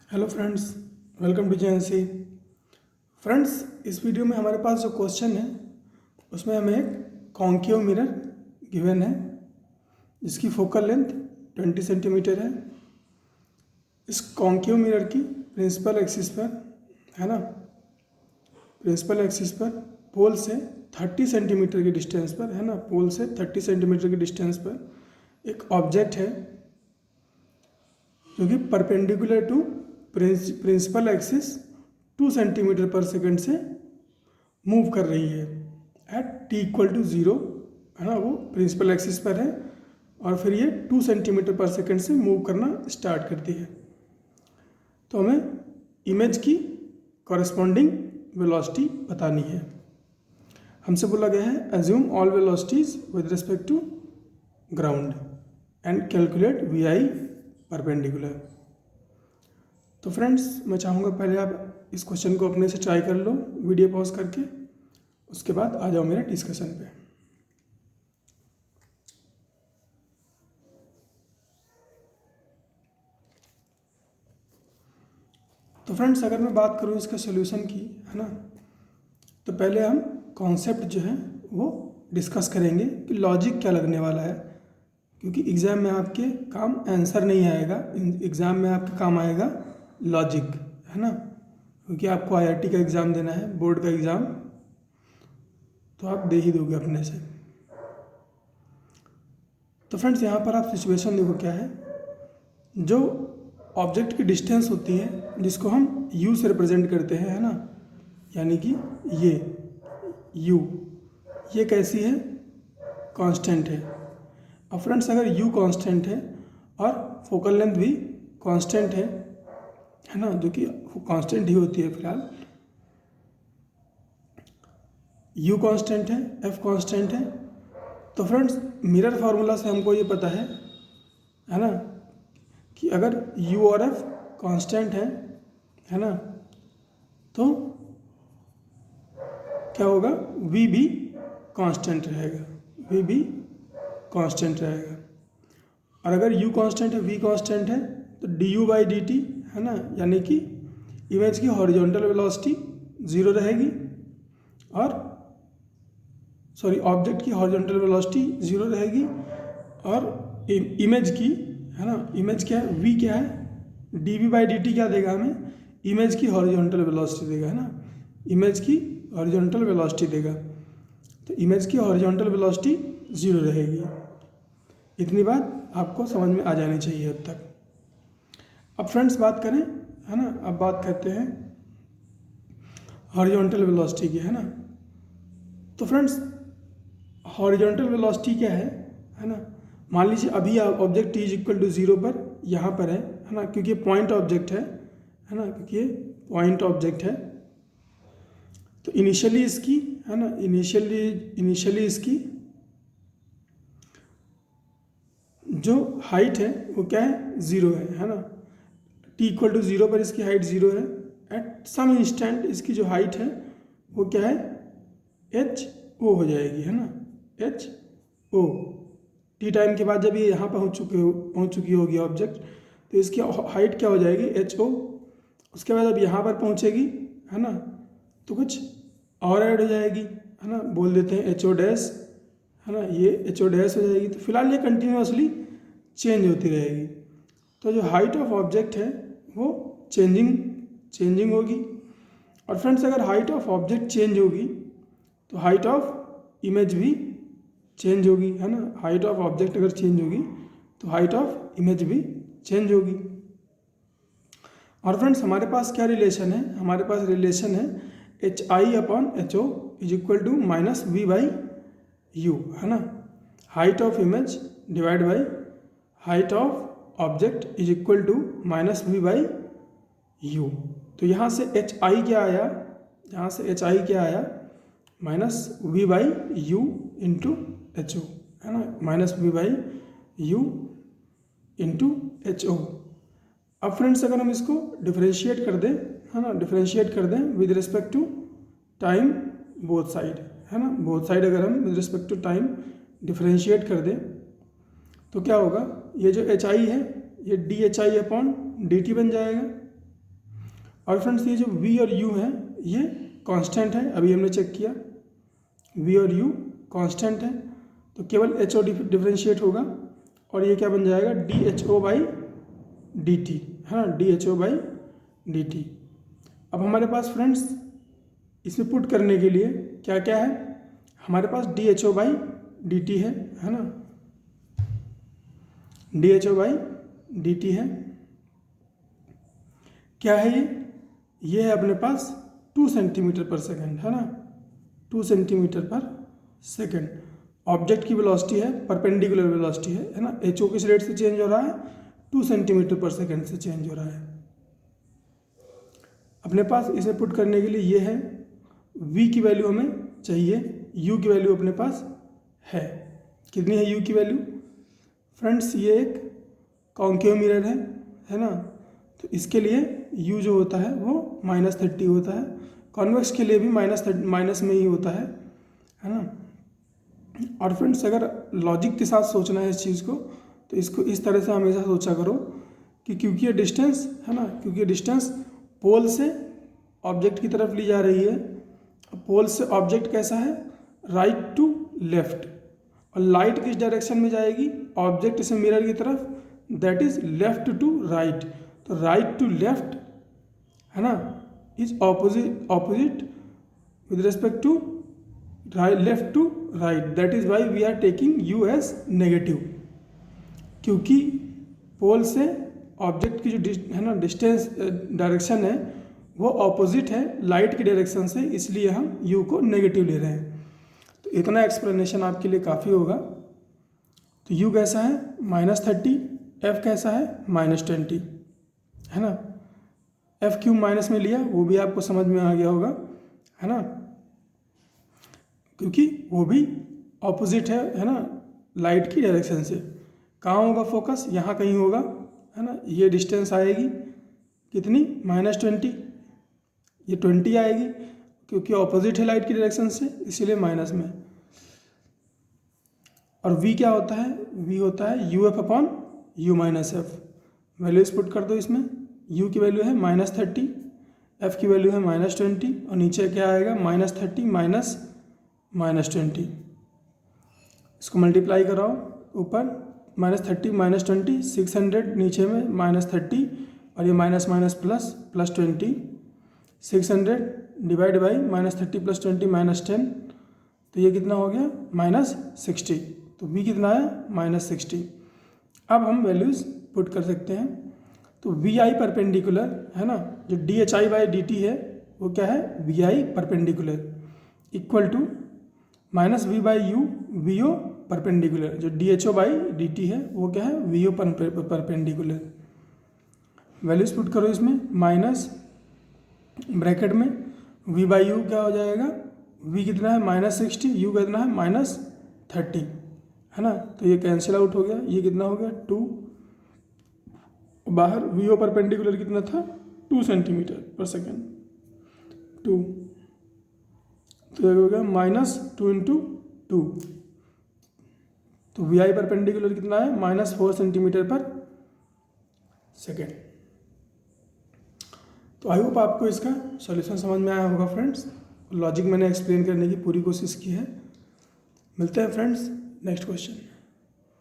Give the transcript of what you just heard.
Hello friends, welcome to JNC. Friends, इस video में हमारे पास जो क्वेश्चन है उसमें हमें एक कॉन्केव मिरर गिवन है जिसकी फोकल लेंथ 20 सेंटीमीटर है। इस कॉन्केव मिरर की प्रिंसिपल एक्सिस पर है ना, प्रिंसिपल एक्सिस पर पोल से 30 सेंटीमीटर की डिस्टेंस पर है ना, पोल से 30 सेंटीमीटर की डिस्टेंस पर एक ऑब्जेक्ट है जो कि perpendicular to principal axis 2 centimetre per second से मूव कर रही है एट t इक्वल टू 0 है ना। वो प्रिंसिपल एक्सिस पर है और फिर ये 2 सेंटीमीटर पर सेकंड से मूव करना स्टार्ट करती है। तो हमें इमेज की कॉरेस्पॉन्डिंग वेलोसिटी बतानी है। हमसे बोला गया है assume all velocities with respect to ground and calculate V I perpendicular. तो फ्रेंड्स, मैं चाहूँगा पहले आप इस क्वेश्चन को अपने से ट्राई कर लो वीडियो पॉज करके, उसके बाद आ जाओ मेरे डिस्कशन पे। तो फ्रेंड्स, अगर मैं बात करूँ इसका सोल्यूशन की है ना, तो पहले हम कॉन्सेप्ट जो है वो डिस्कस करेंगे कि लॉजिक क्या लगने वाला है, क्योंकि एग्ज़ाम में आपके काम आंसर नहीं आएगा, एग्ज़ाम में आपके काम आएगा लॉजिक, है ना। क्योंकि आपको आईआईटी का एग्ज़ाम देना है, बोर्ड का एग्ज़ाम, तो आप दे ही दोगे अपने से। तो फ्रेंड्स, यहाँ पर आप सिचुएशन देखो क्या है। जो ऑब्जेक्ट की डिस्टेंस होती है जिसको हम u से रिप्रेजेंट करते हैं, है ना, यानी कि ये u, ये कैसी है, कांस्टेंट है। अब फ्रेंड्स, अगर u कांस्टेंट है और फोकल लेंथ भी कांस्टेंट है ना, जो कि कांस्टेंट ही होती है फिलहाल, u कांस्टेंट है, f कांस्टेंट है, तो फ्रेंड्स मिरर फार्मूला से हमको ये पता है ना, कि अगर u और f कांस्टेंट है ना, तो क्या होगा, v भी कांस्टेंट रहेगा, v भी कांस्टेंट रहेगा। और अगर u कांस्टेंट है, v कांस्टेंट है, तो du बाई dt है ना, यानी कि इमेज की हॉरिजॉन्टल वेलोसिटी 0 रहेगी और ऑब्जेक्ट की हॉरिजॉन्टल वेलोसिटी 0 रहेगी और इमेज की, है ना, इमेज क्या है, v क्या है, dv बाई dt क्या देगा हमें, इमेज की हॉरिजॉन्टल वेलोसिटी देगा, है ना, इमेज की हॉरिजॉन्टल वेलोसिटी देगा। तो इमेज की हॉरिजॉन्टल वेलोसिटी 0 रहेगी। इतनी बात आपको समझ में आ जानी चाहिए अब तक। अब फ्रेंड्स बात करें, है ना, अब बात करते हैं हॉरिजॉन्टल वेलोसिटी की, है ना। तो फ्रेंड्स, हॉरिजॉन्टल वेलोसिटी क्या है ना, मान लीजिए अभी object t is equal to 0 पर यहाँ पर है ना, क्योंकि ये पॉइंट ऑब्जेक्ट है ना, क्योंकि ये पॉइंट ऑब्जेक्ट है। तो इनिशियली इसकी, है ना, इनिशियली इसकी जो हाइट है वो क्या है, 0 है ना। t इक्वल टू 0 पर इसकी हाइट 0 है। एट सम इंस्टेंट इसकी जो हाइट है वो क्या है, h o हो जाएगी, है ना, h o। t टाइम के बाद जब ये यहाँ पहुँच चुकी होगी ऑब्जेक्ट, तो इसकी हाइट क्या हो जाएगी, h o। उसके बाद अब यहाँ पर पहुँचेगी, है ना, तो कुछ और ऐड हो जाएगी, है ना, बोल देते हैं h o डैश, है ना, ये h o डैश हो जाएगी। तो फिलहाल ये कंटिन्यूसली चेंज होती रहेगी। तो जो हाइट ऑफ ऑब्जेक्ट है वो चेंजिंग होगी। और फ्रेंड्स, अगर हाइट ऑफ ऑब्जेक्ट चेंज होगी तो हाइट ऑफ इमेज भी चेंज होगी, है ना। हाइट ऑफ ऑब्जेक्ट अगर चेंज होगी तो हाइट ऑफ इमेज भी चेंज होगी। और फ्रेंड्स, हमारे पास क्या रिलेशन है, हमारे पास रिलेशन है hi upon ho is equal to minus v by u, है ना। Height of image divide by height of object is equal to minus v by u। तो यहाँ से hi क्या आया, यहाँ से hi क्या आया, minus v by u into ho, है ना, minus v by u into ho। अब फ्रेंड्स, अगर हम इसको डिफरेंशिएट कर दें, है ना, डिफरेंशिएट कर दें with respect to time both side, है ना, बोथ साइड अगर हम with respect to time differentiate कर दें तो क्या होगा, ये जो hi है ये D H I upon D T बन जाएगा, और फ्रेंड्स ये जो v और u है ये कांस्टेंट है, अभी हमने चेक किया v और u कांस्टेंट है, तो केवल ho डिफरेंशिएट होगा और ये क्या बन जाएगा dho बाई dt, है ना, dho बाई dt। अब हमारे पास फ्रेंड्स इसमें पुट करने के लिए क्या क्या है, हमारे पास dho बाई dt है ना, dho बाई dt है, क्या है ये है अपने पास 2 सेंटीमीटर पर सेकेंड, है ना, 2 सेंटीमीटर पर सेकेंड। ऑब्जेक्ट की वेलोसिटी है, परपेंडिकुलर वेलोसिटी है ना, ho किस रेट से चेंज हो रहा है, 2 सेंटीमीटर पर सेकेंड से चेंज हो रहा है। अपने पास इसे पुट करने के लिए ये है, v की वैल्यू हमें चाहिए, u की वैल्यू अपने पास है, कितनी है u की वैल्यू फ्रेंड्स, ये एक कॉन्केव मिरर है ना, तो इसके लिए u जो होता है वो -30 होता है, कॉन्वेक्स के लिए भी माइनस में ही होता है ना। और फ्रेंड्स अगर लॉजिक के साथ सोचना है इस चीज़ को, तो इसको इस तरह से हमेशा सोचा करो कि क्योंकि ये डिस्टेंस है ना, क्योंकि डिस्टेंस पोल से ऑब्जेक्ट की तरफ ली जा रही है, पोल से ऑब्जेक्ट कैसा है, राइट टू लेफ्ट, और लाइट किस डायरेक्शन में जाएगी, ऑब्जेक्ट से मिरर की तरफ, that is left to right, तो राइट टू लेफ्ट है ना is opposite with respect to left to right, that is why we are taking u as negative, क्योंकि पोल से ऑब्जेक्ट की जो है ना डिस्टेंस डायरेक्शन है वो ऑपोजिट है लाइट की डायरेक्शन से, इसलिए हम यू को नेगेटिव ले रहे हैं। तो इतना एक्सप्लेनेशन आपके लिए काफ़ी होगा। तो u कैसा है -30, f कैसा है -20, है ना, f क्यों माइनस में लिया वो भी आपको समझ में आ गया होगा, है ना, क्योंकि वो भी ऑपोजिट है ना लाइट की डायरेक्शन से। कहाँ होगा फोकस, यहाँ कहीं होगा, है ना, ये डिस्टेंस आएगी कितनी -20, ये 20 आएगी, क्योंकि ऑपोजिट है लाइट की डायरेक्शन से, इसीलिए माइनस में। और v क्या होता है, v होता है uf upon u minus F, values put कर दो इसमें, u की वैल्यू है -30, f की वैल्यू है -20, और नीचे क्या आएगा -30 माइनस -20, इसको मल्टीप्लाई कराओ, ऊपर -30 -20 600, नीचे में -30 और ये minus minus plus +20, 600 divide by -30 + 20 -10, तो ये कितना हो गया -60, तो v कितना है -60। अब हम वैल्यूज़ पुट कर सकते हैं, तो vi परपेंडिकुलर है ना, जो dhi बाई dt है वो क्या है vi perpendicular equal to -v by u vo perpendicular, जो dho बाई dt है वो क्या है vo परपेंडिकुलर। वैल्यूज पुट करो इसमें, माइनस ब्रैकेट में v बाई u क्या हो जाएगा, v कितना है -60, u कितना है -30, है ना, तो ये कैंसिल आउट हो गया, ये कितना हो गया 2, बाहर vo परपेंडिकुलर कितना था 2 सेंटीमीटर पर सेकेंड, 2, तो ये हो गया -2 × 2, तो vi परपेंडिकुलर कितना है -4 सेंटीमीटर पर सेकेंड। तो आई होप आपको इसका सॉल्यूशन समझ में आया होगा फ्रेंड्स, लॉजिक मैंने एक्सप्लेन करने की पूरी कोशिश की है। मिलते हैं फ्रेंड्स नेक्स्ट क्वेश्चन।